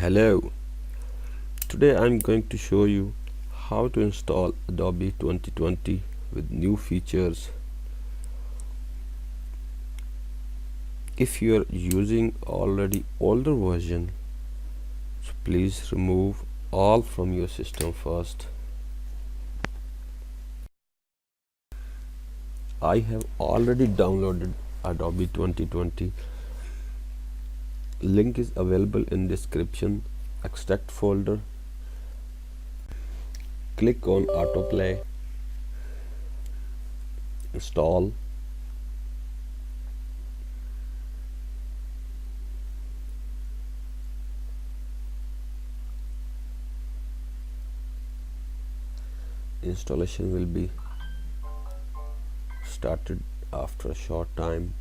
Hello, today I'm going to show you how to install Adobe 2020 with new features. If you are using already older version, so please remove all from your system first. I have already downloaded Adobe 2020. Link is available in description. Extract folder. Click on autoplay. Install. Installation will be started after a short time.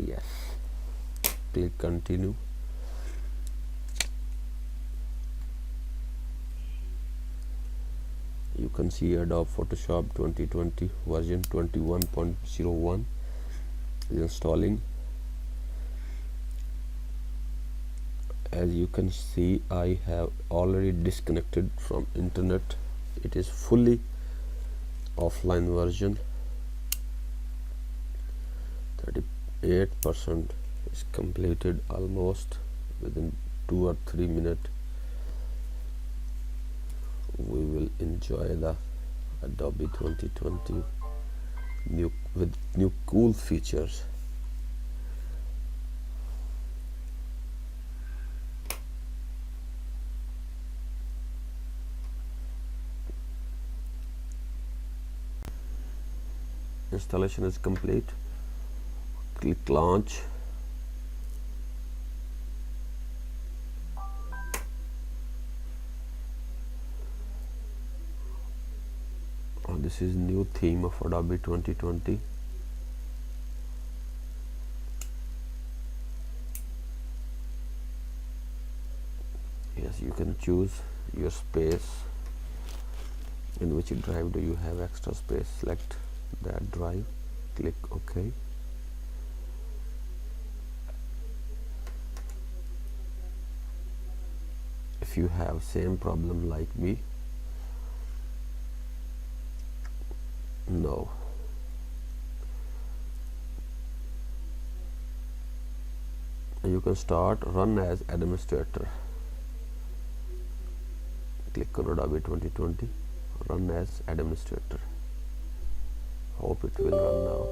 Yes, click continue. You can see Adobe Photoshop 2020 version 21.01 is installing. As you can see, I have already disconnected from internet. It is fully offline version. 38% is completed almost. Within 2 or 3 minutes we will enjoy the Adobe 2020 with new cool features. Installation is complete. Click launch. This is new theme of Adobe 2020. Yes, you can choose your space. In which drive do you have extra space? Select that drive. Click OK. If you have same problem like me, no. You can start run as administrator. Click on Adobe 2020, run as administrator. Hope it will run now.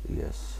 Yes.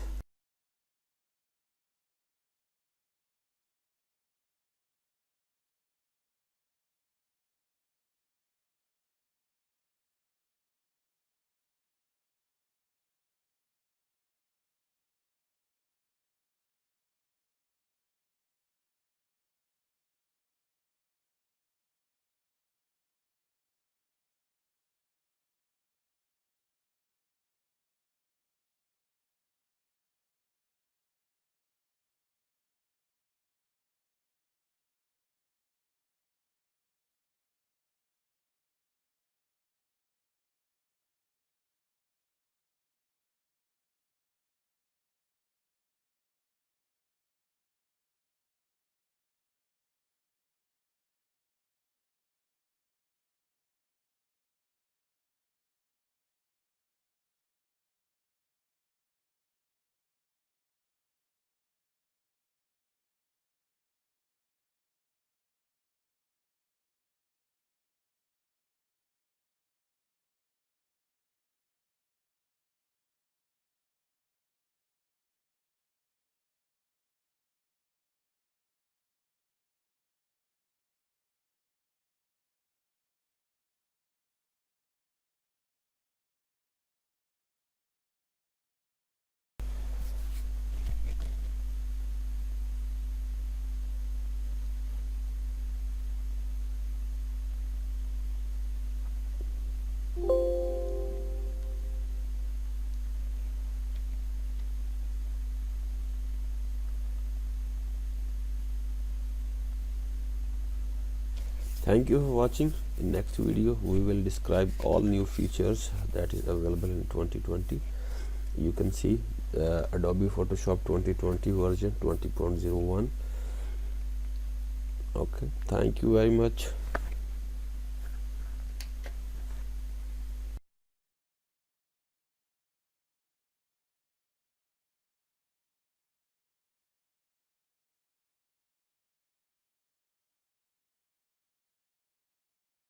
Thank you for watching. In next video we will describe all new features that is available in 2020. You can see Adobe Photoshop 2020 version 20.01. Okay, thank you very much.